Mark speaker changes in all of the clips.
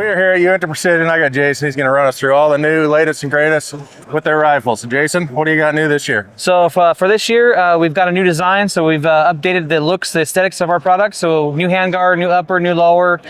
Speaker 1: We're here at Uintah Precision. I got Jason. He's going to run us through all the new, latest, and greatest with their rifles. So Jason, what do you got new this year?
Speaker 2: So for this year, we've got a new design. So we've updated the looks, the aesthetics of our products. So new handguard, new upper, new lower.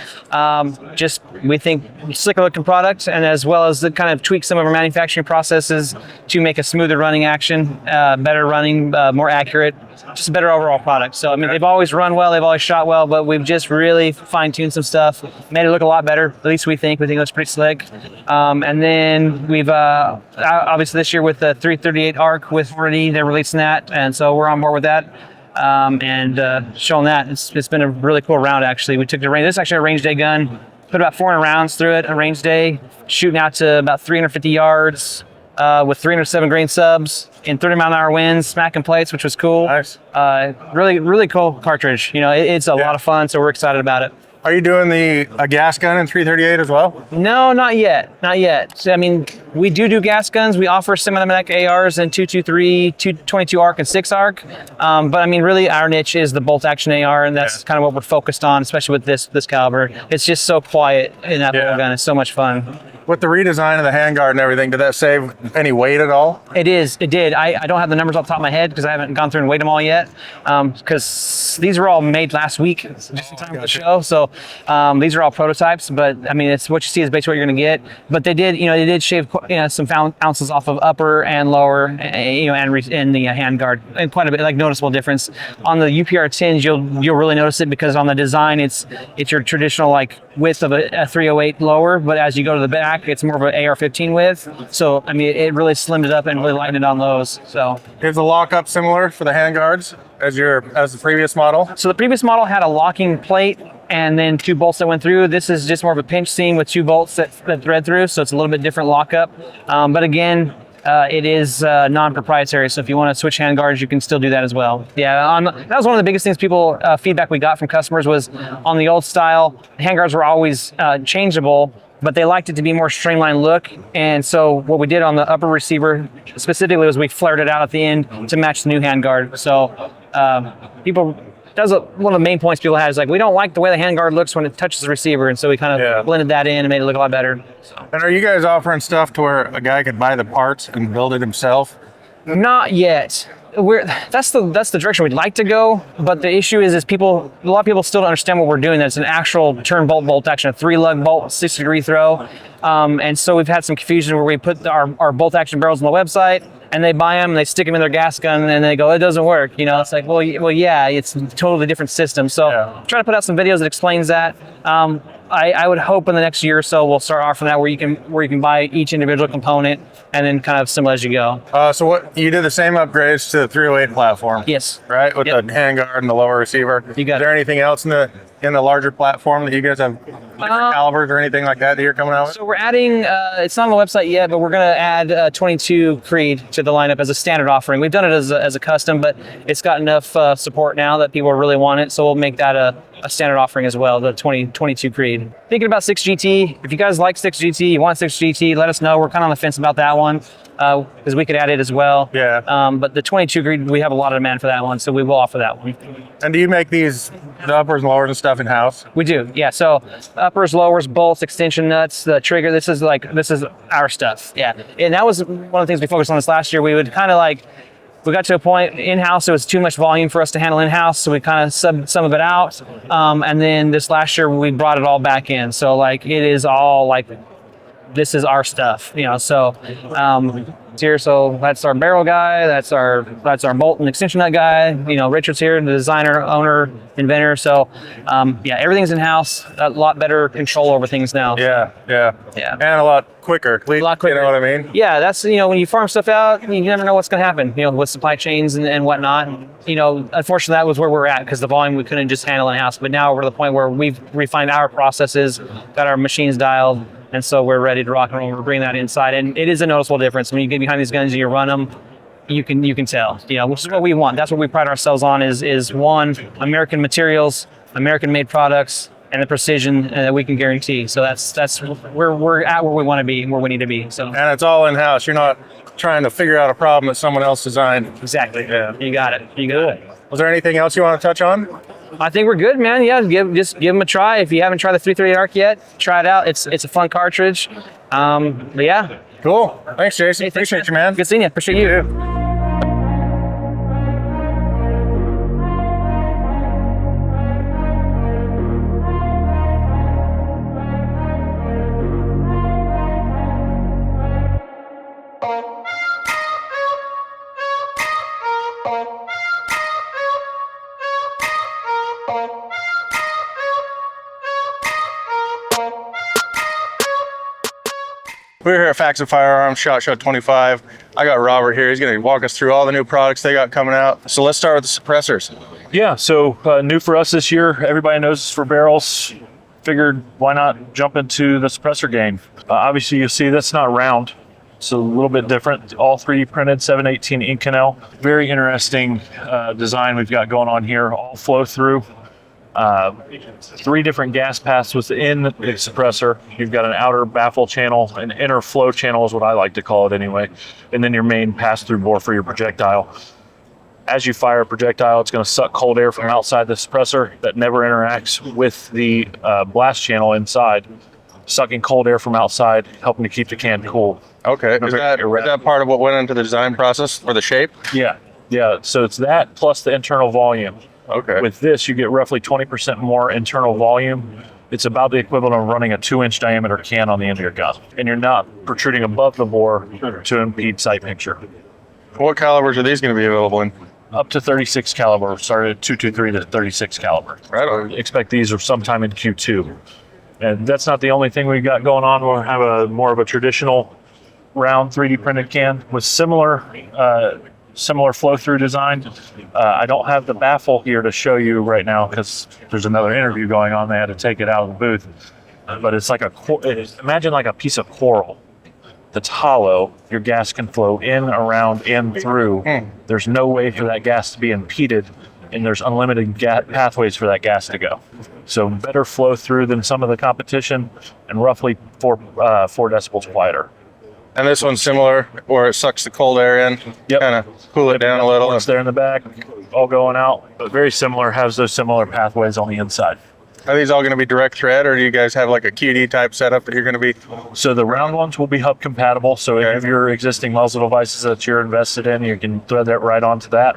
Speaker 2: Just we think slicker looking product, and as well as the kind of tweak some of our manufacturing processes to make a smoother running action, better running, more accurate, just a better overall product. So I mean, they've always run well, they've always shot well, but we've just really fine-tuned some stuff, made it look a lot better. At least we think it looks pretty slick. And then we've obviously this year with the 338 ARC with Hornady, they're releasing that, and so we're on board with that. And showing that it's been a really cool round. Actually, we took the range. This is actually a range day gun. Put about 400 rounds through it, a range day, shooting out to about 350 yards with 307 grain subs in 30-mile-an-hour winds, smacking plates, which was cool. Nice. Really cool cartridge. You know, it's a lot of fun, so we're excited about it.
Speaker 1: Are you doing a gas gun in 338 as well?
Speaker 2: No, not yet. Not yet. So, I mean, we do gas guns. We offer semi-automatic ARs in 223, 222 ARC, and 6 ARC. But I mean, really, our niche is the bolt action AR, and that's kind of what we're focused on, especially with this caliber. It's just so quiet in that gun. It's so much fun.
Speaker 1: With the redesign of the handguard and everything, did that save any weight at all?
Speaker 2: It did. I don't have the numbers off the top of my head because I haven't gone through and weighed them all yet. Because these were all made last week, just in time for the show. So these are all prototypes, but I mean, it's what you see is basically what you're going to get. But they did shave some ounces off of upper and lower, and the handguard, and quite a bit, like noticeable difference. On the UPR 10s, you'll really notice it because on the design, it's your traditional like width of a 308 lower, but as you go to the back, it's more of an AR-15 width. So I mean, it really slimmed it up and really lightened it on those. So
Speaker 1: is the lockup similar for the handguards as the previous model?
Speaker 2: So the previous model had a locking plate and then 2 bolts that went through. This is just more of a pinch seam with 2 bolts that thread through, so it's a little bit different lockup. But again, it is non-proprietary, so if you want to switch handguards, you can still do that as well. Yeah, that was one of the biggest things feedback we got from customers was on the old style, handguards were always changeable, but they liked it to be more streamlined look. And so what we did on the upper receiver specifically was we flared it out at the end to match the new handguard. So one of the main points people have is like, we don't like the way the handguard looks when it touches the receiver. And so we kind of blended that in and made it look a lot better. So.
Speaker 1: And are you guys offering stuff to where a guy could buy the parts and build it himself?
Speaker 2: Not yet. That's the direction we'd like to go, but the issue is a lot of people still don't understand what we're doing. That it's an actual turn bolt action, a 3-lug bolt, 60-degree throw, and so we've had some confusion where we put our bolt action barrels on the website, and they buy them and they stick them in their gas gun, and they go, it doesn't work. You know, it's like, well, yeah, it's a totally different system. So try to put out some videos that explains that. I would hope in the next year or so we'll start offering that where you can buy each individual component and then kind of similar as you go.
Speaker 1: So what you did the same upgrades to the 308 platform?
Speaker 2: Yes.
Speaker 1: Right, with the handguard and the lower receiver.
Speaker 2: You got
Speaker 1: Is there anything else in the larger platform that you guys have different calibers or anything like that you're coming out with?
Speaker 2: So we're adding, it's not on the website yet, but we're going to add 22 Creed to the lineup as a standard offering. We've done it as a custom, but it's got enough support now that people really want it, so we'll make that a standard offering as well, the 22 Creed. Thinking about 6GT, if you guys like 6GT, you want 6GT, let us know. We're kind of on the fence about that one because we could add it as well.
Speaker 1: Yeah.
Speaker 2: But the 22 Creed, we have a lot of demand for that one, so we will offer that one.
Speaker 1: And do you make the uppers and lowers and stuff in-house?
Speaker 2: We do, yeah. So uppers, lowers, bolts, extension nuts, the trigger, this is our stuff, yeah. And that was one of the things we focused on this last year. We would kind of we got to a point in-house, it was too much volume for us to handle in-house, so we kind of subbed some of it out. And then this last year, we brought it all back in. So it is all this is our stuff, so here. So that's our barrel guy, that's our bolt and extension nut guy. Richard's here, the designer, owner, inventor. So everything's in-house. A lot better control over things now.
Speaker 1: Yeah. And a lot quicker.
Speaker 2: A lot quicker.
Speaker 1: You know what I mean?
Speaker 2: Yeah, that's when you farm stuff out, you never know what's going to happen. With supply chains and whatnot. Unfortunately, that was where we're at because the volume we couldn't just handle in-house. But now we're to the point where we've refined our processes, got our machines dialed. And so we're ready to rock and roll. We're bringing that inside, and it is a noticeable difference when you get behind these guns and you run them. You can tell, which is what we want. That's what we pride ourselves on is one, American materials, American-made products, and the precision that we can guarantee. So that's we're at where we want to be, where we need to be. So.
Speaker 1: And it's all in-house. You're not trying to figure out a problem that someone else designed.
Speaker 2: Exactly.
Speaker 1: Yeah.
Speaker 2: You got it. You got it.
Speaker 1: Was there anything else you want to touch on?
Speaker 2: I think we're good, man. Yeah, just give them a try. If you haven't tried the 338 ARC yet, try it out. It's a fun cartridge. But yeah.
Speaker 1: Cool. Thanks, Jason.
Speaker 2: Hey, thanks,
Speaker 1: Appreciate you, man.
Speaker 2: Good seeing you. Appreciate you.
Speaker 1: Yeah. We're here at Faxon Firearms, SHOT Show 25. I got Robert here. He's going to walk us through all the new products they got coming out. So let's start with the suppressors.
Speaker 3: Yeah, so new for us this year. Everybody knows it's for barrels. Figured why not jump into the suppressor game. Obviously, you see that's not round. It's a little bit different. All 3D printed 718 Inconel. Very interesting design we've got going on here. All flow through. 3 different gas paths within the suppressor. You've got an outer baffle channel, an inner flow channel is what I like to call it anyway, and then your main pass-through bore for your projectile. As you fire a projectile, it's going to suck cold air from outside the suppressor that never interacts with the blast channel inside, sucking cold air from outside, helping to keep the can cool.
Speaker 1: Okay. Is that part of what went into the design process for the shape?
Speaker 3: Yeah. So it's that plus the internal volume.
Speaker 1: Okay.
Speaker 3: With this, you get roughly 20% more internal volume. It's about the equivalent of running a 2-inch diameter can on the end of your gun. And you're not protruding above the bore to impede sight picture.
Speaker 1: What calibers are these going to be available in?
Speaker 3: Up to 36 caliber, started at 223 to 36 caliber.
Speaker 1: Right on.
Speaker 3: Expect these are sometime in Q2. And that's not the only thing we've got going on. We'll have a more of a traditional round 3D printed can with similar flow-through design. I don't have the baffle here to show you right now because there's another interview going on. They had to take it out of the booth. But it's like imagine like a piece of coral that's hollow. Your gas can flow in, around, and through. There's no way for that gas to be impeded, and there's unlimited pathways for that gas to go. So better flow through than some of the competition, and roughly 4 decibels quieter.
Speaker 1: And this one's similar, where it sucks the cold air in,
Speaker 3: Yep.
Speaker 1: kind of cool it down a little.
Speaker 3: It's there in the back, all going out, but very similar, has those similar pathways on the inside.
Speaker 1: Are these all going to be direct thread, or do you guys have like a QD type setup that you're going to be?
Speaker 3: So the round ones will be hub compatible. So any of your existing muzzle devices that you're invested in, you can thread that right onto that.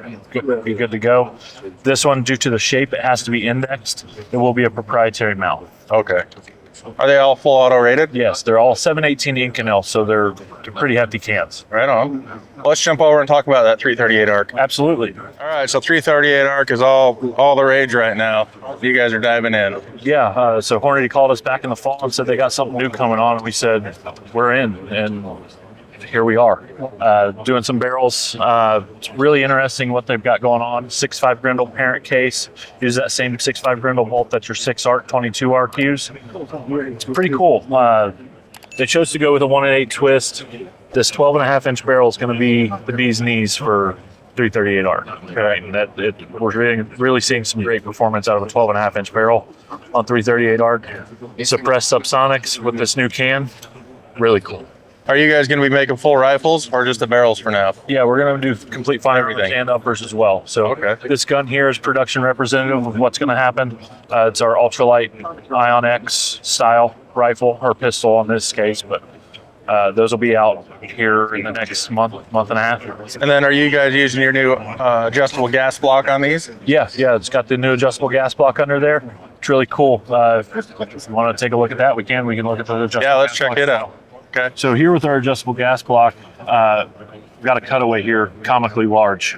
Speaker 3: Be good to go. This one, due to the shape, it has to be indexed. It will be a proprietary mount.
Speaker 1: Okay. Are they all full auto rated?
Speaker 3: Yes, they're all 718 Inconel, so they're pretty hefty cans.
Speaker 1: Right on. Let's jump over and talk about that 338 ARC.
Speaker 3: Absolutely.
Speaker 1: All right, so 338 ARC is all the rage right now. You guys are diving in.
Speaker 3: Yeah, so Hornady called us back in the fall and said they got something new coming on, and we said, we're in, and here we are. Doing some barrels. It's really interesting what they've got going on. 6.5 Grendel parent case. Use that same 6.5 Grendel bolt that your 6 ARC, 22 ARC use. It's pretty cool. They chose to go with a 1-8 twist. This 12.5-inch barrel is going to be the bee's knees for 338 ARC. Okay, and we're really seeing some great performance out of a 12.5-inch barrel on 338 ARC. Suppressed subsonics with this new can. Really cool.
Speaker 1: Are you guys going to be making full rifles or just the barrels for now?
Speaker 3: Yeah, we're going to do complete firearms and uppers as well. So This gun here is production representative of what's going to happen. It's our ultralight Ion X style rifle or pistol in this case, but those will be out here in the next month and a half.
Speaker 1: And then are you guys using your new adjustable gas block on these?
Speaker 3: Yeah, it's got the new adjustable gas block under there. It's really cool. If you want to take a look at that, we can look at the adjustable
Speaker 1: Yeah, let's
Speaker 3: gas
Speaker 1: check
Speaker 3: block.
Speaker 1: it out. Okay.
Speaker 3: So here with our adjustable gas block, we've got a cutaway here, comically large,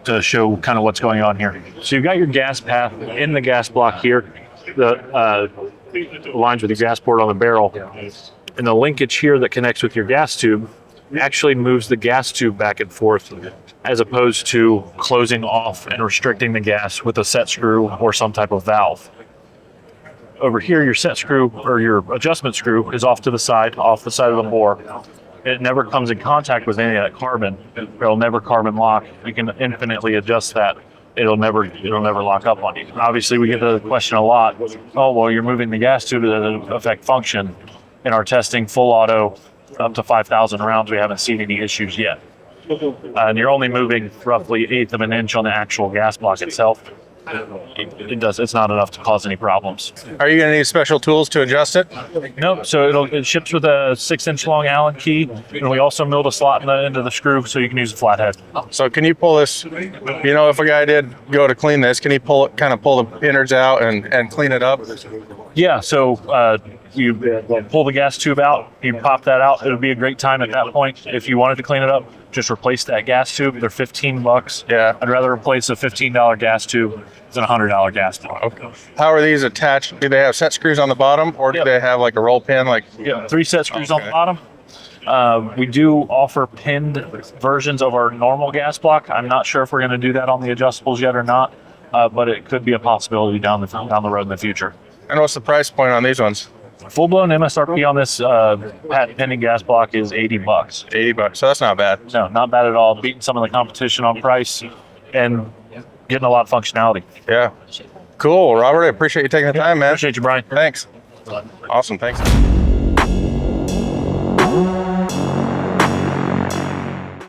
Speaker 3: to show kind of what's going on here. So you've got your gas path in the gas block here, the lines with your gas port on the barrel, and the linkage here that connects with your gas tube actually moves the gas tube back and forth, as opposed to closing off and restricting the gas with a set screw or some type of valve. Over here, your set screw or your adjustment screw is off the side of the bore. It never comes in contact with any of that carbon. It'll never carbon lock. You can infinitely adjust that. It'll never lock up on you. Obviously, we get the question a lot. Oh, well, you're moving the gas tube to affect function. In our testing, full auto, up to 5,000 rounds, we haven't seen any issues yet. And you're only moving roughly 1/8 of an inch on the actual gas block itself. it does. It's not enough to cause any problems.
Speaker 1: Are you going to need special tools to adjust it?
Speaker 3: Nope. So it ships with a 6-inch long Allen key, and we also milled a slot in the end of the screw so you can use a flathead.
Speaker 1: So can you pull this, if a guy did go to clean this, can he pull the innards out and clean it up?
Speaker 3: Yeah. So you pull the gas tube out, you pop that out. It would be a great time at that point if you wanted to clean it up. Just replace that gas tube. They're $15.
Speaker 1: Yeah.
Speaker 3: I'd rather replace a $15 gas tube than a $100 gas tube.
Speaker 1: Okay. How are these attached? Do they have set screws on the bottom, or do they have like a roll pin?
Speaker 3: Yeah, 3 set screws on the bottom. We do offer pinned versions of our normal gas block. I'm not sure if we're going to do that on the adjustables yet or not, but it could be a possibility down the road in the future.
Speaker 1: And what's the price point on these ones?
Speaker 3: Full-blown MSRP on this patent pending gas block is $80.
Speaker 1: $80. So that's not bad.
Speaker 3: No, not bad at all. Beating some of the competition on price and getting a lot of functionality.
Speaker 1: Yeah. Cool, Robert. I appreciate you taking the time, man.
Speaker 3: Appreciate you, Brian.
Speaker 1: Thanks. Awesome. Thanks.